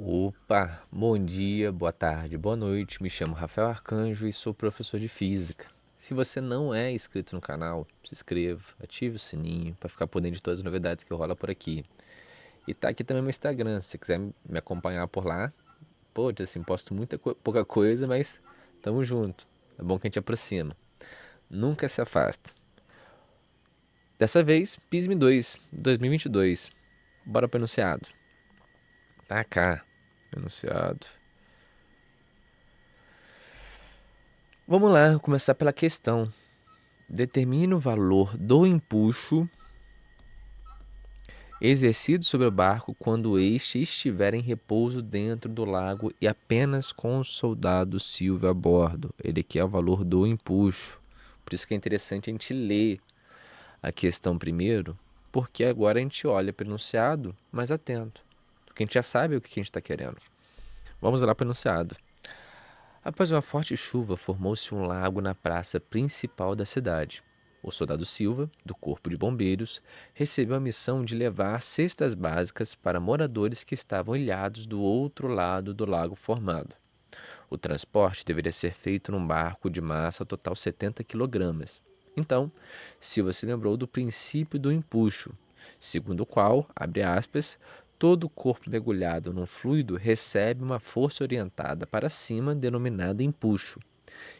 Opa, bom dia, boa tarde, boa noite. Me chamo Rafael Arcanjo e sou professor de física. Se você não é inscrito no canal, se inscreva, ative o sininho para ficar por dentro de todas as novidades que rola por aqui. E tá aqui também meu Instagram, se você quiser me acompanhar por lá. Pô, assim, posto pouca coisa, mas tamo junto. É bom que a gente aproxima. Nunca se afasta. Dessa vez, PISM 2, 2022. Bora pro enunciado. Tá cá, enunciado. Vamos lá, começar pela questão. Determine o valor do empuxo exercido sobre o barco quando este estiver em repouso dentro do lago e apenas com o soldado Silvio a bordo. Ele quer o valor do empuxo. Por isso que é interessante a gente ler a questão primeiro, porque agora a gente olha para o enunciado mais atento. Porque a gente já sabe o que a gente está querendo. Vamos lá para o enunciado. Após uma forte chuva, formou-se um lago na praça principal da cidade. O soldado Silva, do Corpo de Bombeiros, recebeu a missão de levar cestas básicas para moradores que estavam ilhados do outro lado do lago formado. O transporte deveria ser feito num barco de massa total 70 quilogramas. Então, Silva se lembrou do princípio do empuxo, segundo o qual, abre aspas, todo corpo mergulhado num fluido recebe uma força orientada para cima denominada empuxo,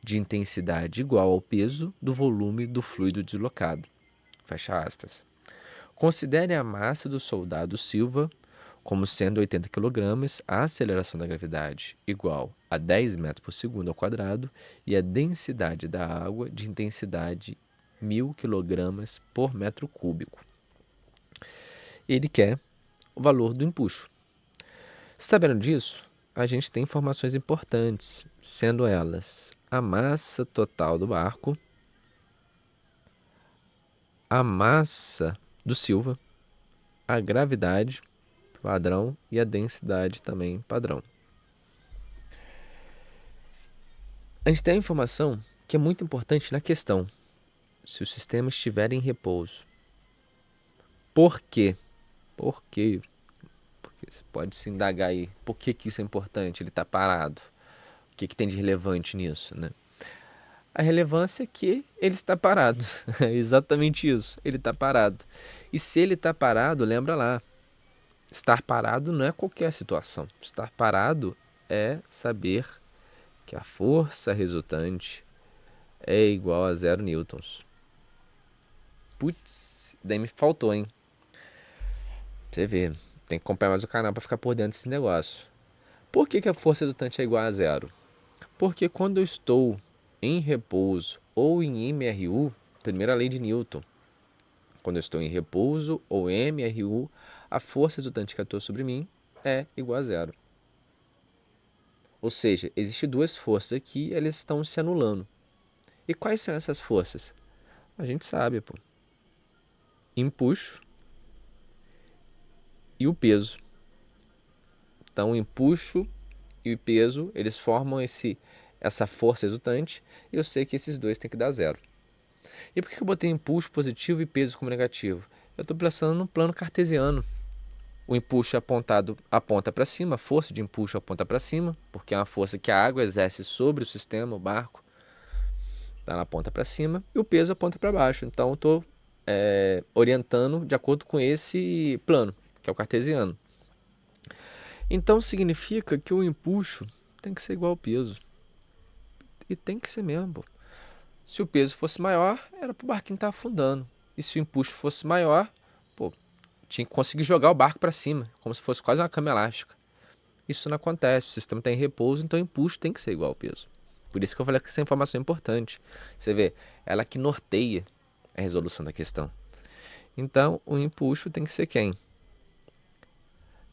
de intensidade igual ao peso do volume do fluido deslocado. Fecha aspas. Considere a massa do soldado Silva como sendo 80 kg, a aceleração da gravidade igual a 10 metros por segundo ao quadrado e a densidade da água de intensidade 1000 kg por metro cúbico. Ele quer o valor do empuxo. Sabendo disso, a gente tem informações importantes, sendo elas a massa total do barco, a massa do Silva, a gravidade padrão e a densidade também padrão. A gente tem a informação que é muito importante na questão, se o sistema estiver em repouso. Por quê? Por quê? Porque você pode se indagar aí, por que isso é importante? Ele está parado. O que tem de relevante nisso, né? A relevância é que ele está parado. É exatamente isso. Ele está parado. E se ele está parado, lembra lá. Estar parado não é qualquer situação. Estar parado é saber que a força resultante é igual a 0 newtons. Putz, daí me faltou, hein? Pra você ver, tem que acompanhar mais o canal para ficar por dentro desse negócio. Por que a força resultante é igual a 0? Porque quando eu estou em repouso ou em MRU, primeira lei de Newton, quando eu estou em repouso ou MRU, a força resultante que atua sobre mim é igual a 0. Ou seja, existem duas forças aqui, elas estão se anulando. E quais são essas forças? A gente sabe, pô. Empuxo e o peso. Então, o empuxo e o peso, eles formam essa força resultante, e eu sei que esses dois têm que dar 0. E por que eu botei impulso positivo e peso como negativo? Eu estou pensando no plano cartesiano. O impulso aponta para cima, a força de impulso aponta para cima, porque é uma força que a água exerce sobre o sistema, o barco, tá, ela aponta para cima, e o peso aponta para baixo. Então, eu estou orientando de acordo com esse plano, que é o cartesiano. Então, significa que o impulso tem que ser igual ao peso. E tem que ser mesmo, pô. Se o peso fosse maior, era pro barquinho estar afundando. E se o impulso fosse maior, pô, tinha que conseguir jogar o barco para cima, como se fosse quase uma cama elástica. Isso não acontece, o sistema está em repouso, então o impulso tem que ser igual ao peso. Por isso que eu falei que essa informação é importante. Você vê, ela que norteia a resolução da questão. Então, o impulso tem que ser quem?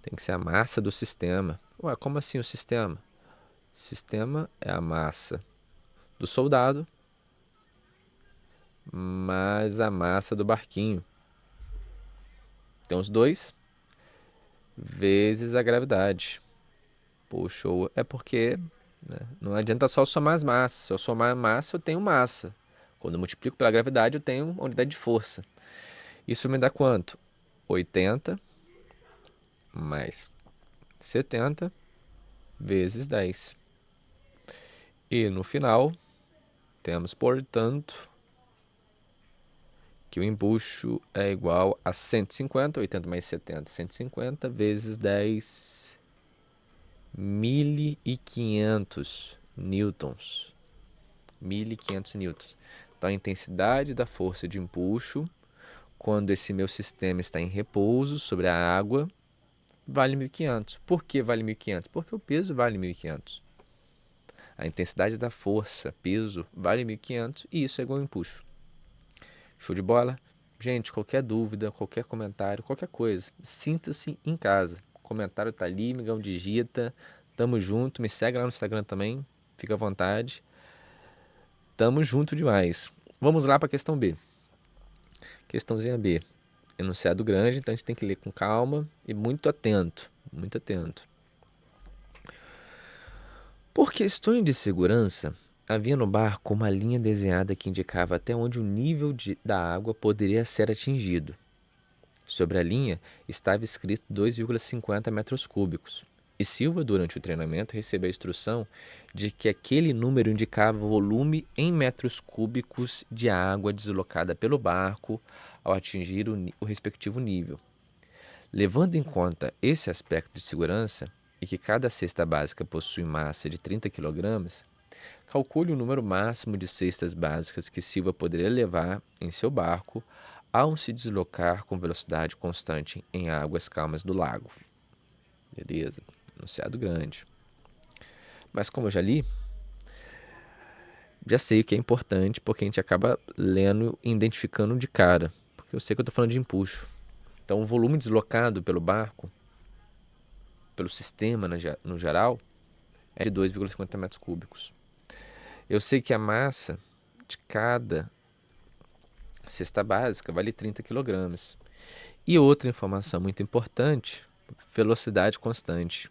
Tem que ser a massa do sistema. Ué, como assim o sistema? O sistema é a massa do soldado mais a massa do barquinho. Tem os dois vezes a gravidade. Puxa, é porque, né, não adianta só somar as massas. Se eu somar massa, eu tenho massa. Quando eu multiplico pela gravidade, eu tenho uma unidade de força. Isso me dá quanto? 80 mais 70 vezes 10. E no final, temos, portanto, que o empuxo é igual a 150, 80 mais 70, 150 vezes 10, 1.500 newtons. 1.500 newtons. Então, a intensidade da força de empuxo, quando esse meu sistema está em repouso sobre a água, vale 1.500. Por que vale 1.500? Porque o peso vale 1.500. A intensidade da força, peso, vale 1.500 e isso é igual ao empuxo. Show de bola? Gente, qualquer dúvida, qualquer comentário, qualquer coisa, sinta-se em casa. O comentário tá ali, migão, digita. Tamo junto. Me segue lá no Instagram também. Fica à vontade. Tamo junto demais. Vamos lá para a questão B. Questãozinha B. Enunciado grande, então a gente tem que ler com calma e muito atento. Muito atento. Por questões de segurança, havia no barco uma linha desenhada que indicava até onde o nível da água poderia ser atingido. Sobre a linha estava escrito 2,50 metros cúbicos. E Silva, durante o treinamento, recebeu a instrução de que aquele número indicava o volume em metros cúbicos de água deslocada pelo barco ao atingir o respectivo nível. Levando em conta esse aspecto de segurança e que cada cesta básica possui massa de 30 kg, calcule o número máximo de cestas básicas que Silva poderia levar em seu barco ao se deslocar com velocidade constante em águas calmas do lago. Beleza, enunciado grande. Mas como eu já li, já sei o que é importante porque a gente acaba lendo e identificando de cara. Porque eu sei que eu estou falando de empuxo. Então o volume deslocado pelo barco, pelo sistema no geral, é de 2,50 metros cúbicos. Eu sei que a massa de cada cesta básica vale 30 kg. E outra informação muito importante, velocidade constante.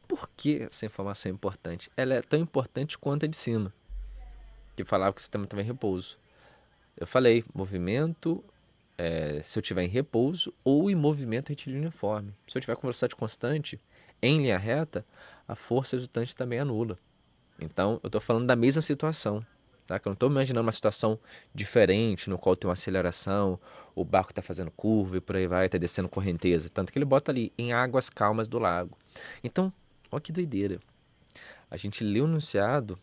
Por que essa informação é importante? Ela é tão importante quanto a de cima, que falava que o sistema estava em repouso. Eu falei, movimento, se eu estiver em repouso ou em movimento retilíneo uniforme. Se eu estiver com velocidade constante, em linha reta, a força resultante também é anula. Então, eu estou falando da mesma situação. Tá? Que eu não estou imaginando uma situação diferente, no qual tem uma aceleração, o barco está fazendo curva e por aí vai, está descendo correnteza. Tanto que ele bota ali, em águas calmas do lago. Então, olha que doideira. A gente lê o enunciado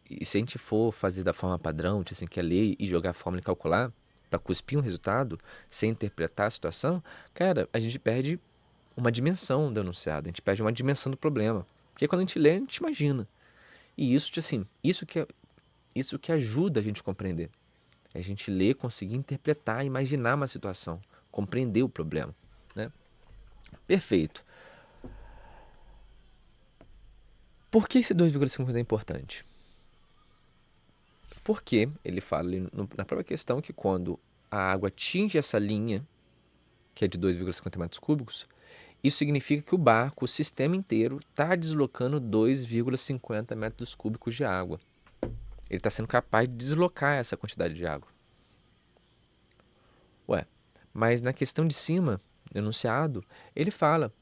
e se a gente for fazer da forma padrão, tipo assim, que é ler e jogar a fórmula e calcular, para cuspir um resultado, sem interpretar a situação, cara, a gente perde uma dimensão do enunciado, a gente perde uma dimensão do problema. Porque quando a gente lê, a gente imagina. E isso, assim, isso que ajuda a gente a compreender. É a gente ler, conseguir interpretar, imaginar uma situação, compreender o problema, né? Perfeito. Por que esse 2,50 é importante? Porque ele fala ali na própria questão que quando a água atinge essa linha, que é de 2,50 metros cúbicos, isso significa que o barco, o sistema inteiro, está deslocando 2,50 metros cúbicos de água. Ele está sendo capaz de deslocar essa quantidade de água. Ué, mas na questão de cima, no enunciado, ele fala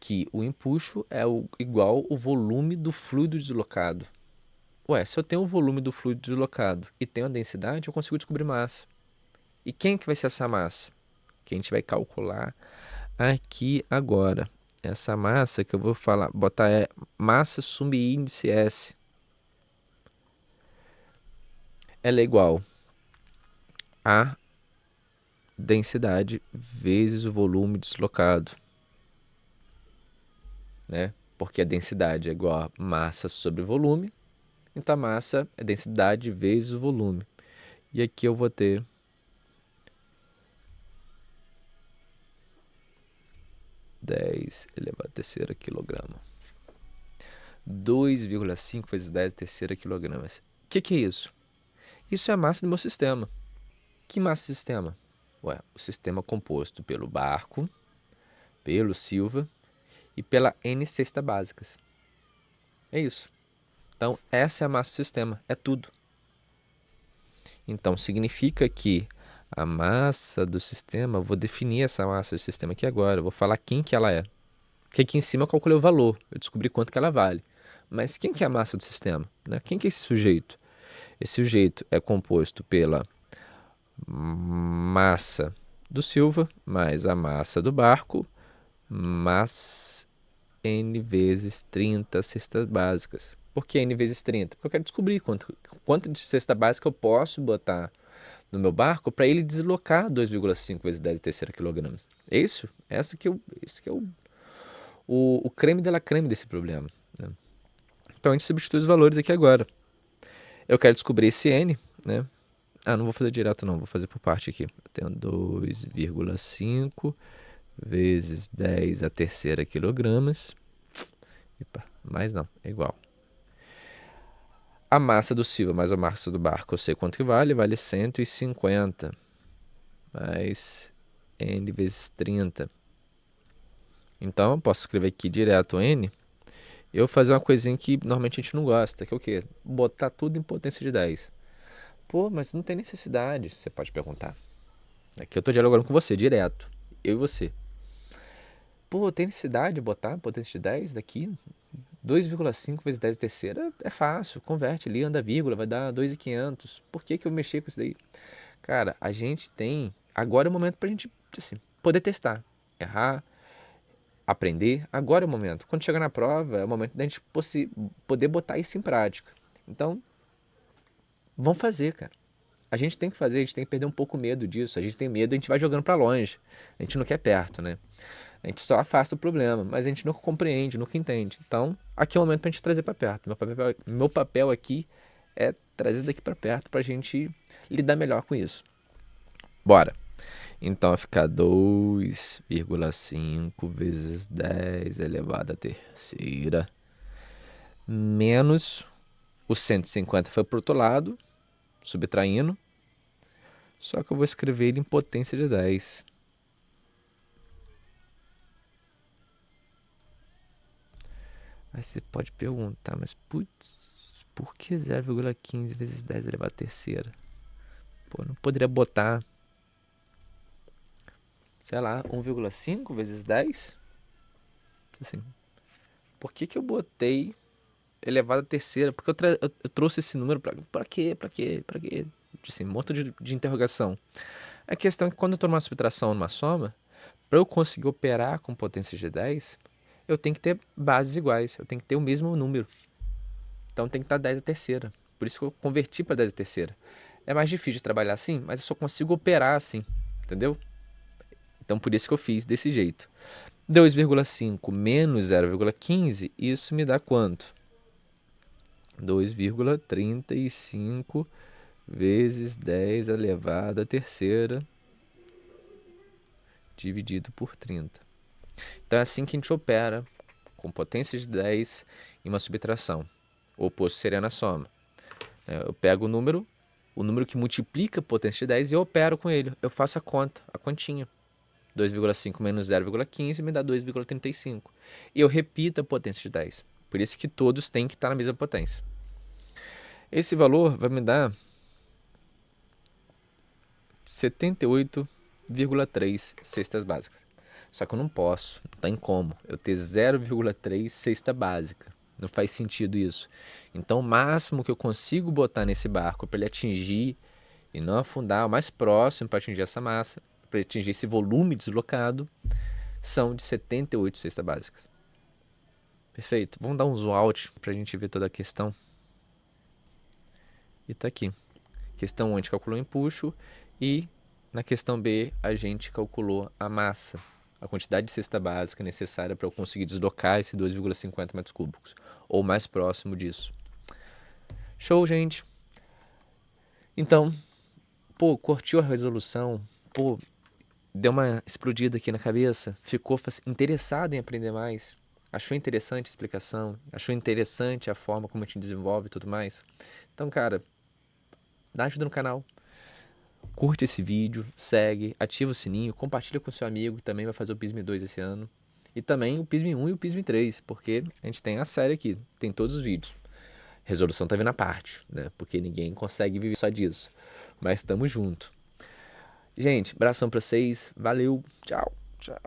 que o empuxo é igual ao volume do fluido deslocado. Ué, se eu tenho o volume do fluido deslocado e tenho a densidade, eu consigo descobrir massa. E quem que vai ser essa massa? Que a gente vai calcular aqui agora. Essa massa que eu vou falar, botar é massa subíndice S. Ela é igual a densidade vezes o volume deslocado, né? Porque a densidade é igual a massa sobre volume, então a massa é densidade vezes o volume. E aqui eu vou ter 10 elevado à terceira quilograma. 2,5 vezes 10 à terceira quilogramas. O que é isso? Isso é a massa do meu sistema. Que massa do sistema? Ué, o sistema composto pelo barco, pelo Silva e pela N cestas básicas. É isso. Então, essa é a massa do sistema. É tudo. Então, significa que A massa do sistema, eu vou definir essa massa do sistema aqui agora. Eu vou falar quem que ela é. Porque aqui em cima eu calculei o valor. Eu descobri quanto que ela vale. Mas quem que é a massa do sistema? Né? Quem que é esse sujeito? Esse sujeito é composto pela massa do Silva mais a massa do barco, mais N vezes 30 cestas básicas. Por que N vezes 30? Porque eu quero descobrir quanto de cesta básica eu posso botar no meu barco para ele deslocar 2,5 vezes 10 terceira quilogramas. É isso? Esse que é o creme de la creme desse problema. Né? Então a gente substitui os valores aqui agora. Eu quero descobrir esse N, né? Não vou fazer direto não, vou fazer por parte aqui. Eu tenho 2,5 vezes 10 a terceira quilogramas. Epa, mais não, é igual. A massa do Silva mais a massa do barco, eu sei quanto que vale, vale 150 mais N vezes 30. Então eu posso escrever aqui direto N. Eu vou fazer uma coisinha que normalmente a gente não gosta, que é o quê? Botar tudo em potência de 10. Pô, mas não tem necessidade, você pode perguntar. Aqui eu estou dialogando com você, direto. Eu e você. Pô, tem necessidade de botar potência de 10 daqui? 2,5 vezes 10 terceira é fácil. Converte ali, anda vírgula, vai dar 2.500. Por que eu mexi com isso daí? Cara, a gente tem... Agora é o momento pra gente, assim, poder testar. Errar, aprender. Agora é o momento. Quando chegar na prova, é o momento da gente poder botar isso em prática. Então, vamos fazer, cara. A gente tem que fazer, a gente tem que perder um pouco o medo disso. A gente tem medo, a gente vai jogando pra longe. A gente não quer perto, né? A gente só afasta o problema, mas a gente nunca compreende, nunca entende. Então, aqui é o momento pra gente trazer pra perto. Meu papel aqui é trazer daqui pra perto pra gente lidar melhor com isso. Bora! Então vai ficar 2,5 vezes 10 elevado à terceira menos o 150 foi pro outro lado, subtraindo. Só que eu vou escrever ele em potência de 10. Aí você pode perguntar, mas putz, por que 0,15 vezes 10 elevado à terceira? Pô, não poderia botar, sei lá, 1,5 vezes 10? Assim, por que eu botei elevado à terceira? Porque eu trouxe esse número pra quê? Pra quê? Pra quê? Assim, um monte de interrogação. A questão é que quando eu estou numa subtração ou numa soma, para eu conseguir operar com potência de 10, eu tenho que ter bases iguais, eu tenho que ter o mesmo número. Então tem que estar 10 a terceira. Por isso que eu converti para 10 a terceira. É mais difícil de trabalhar assim, mas eu só consigo operar assim, entendeu? Então por isso que eu fiz desse jeito. 2,5 menos 0,15, isso me dá quanto? 2,35 vezes 10 elevado à terceira dividido por 30. Então é assim que a gente opera com potência de 10 em uma subtração. O oposto seria na soma. Eu pego o número que multiplica a potência de 10 e eu opero com ele. Eu faço a conta, a continha. 2,5 menos 0,15 me dá 2,35. E eu repito a potência de 10. Por isso que todos têm que estar na mesma potência. Esse valor vai me dar 78,3 cestas básicas. Só que eu não posso, não tem como eu ter 0,3 cesta básica. Não faz sentido isso. Então, o máximo que eu consigo botar nesse barco para ele atingir e não afundar, o mais próximo para atingir essa massa, para atingir esse volume deslocado, são de 78 cestas básicas. Perfeito. Vamos dar um zoom out para a gente ver toda a questão. E tá aqui. Questão 1 a gente calculou o empuxo e na questão B a gente calculou a massa, a quantidade de cesta básica necessária para eu conseguir deslocar esse 2,50 metros cúbicos, ou mais próximo disso. Show, gente! Então, pô, curtiu a resolução? Pô, deu uma explodida aqui na cabeça? Ficou interessado em aprender mais? Achou interessante a explicação? Achou interessante a forma como a gente desenvolve e tudo mais? Então, cara, dá ajuda no canal. Curte esse vídeo, segue, ativa o sininho, compartilha com seu amigo que também vai fazer o PISM 2 esse ano. E também o PISM 1 e o PISM 3, porque a gente tem a série aqui, tem todos os vídeos. Resolução tá vindo à parte, né? Porque ninguém consegue viver só disso. Mas estamos junto. Gente, abração pra vocês. Valeu. Tchau. Tchau.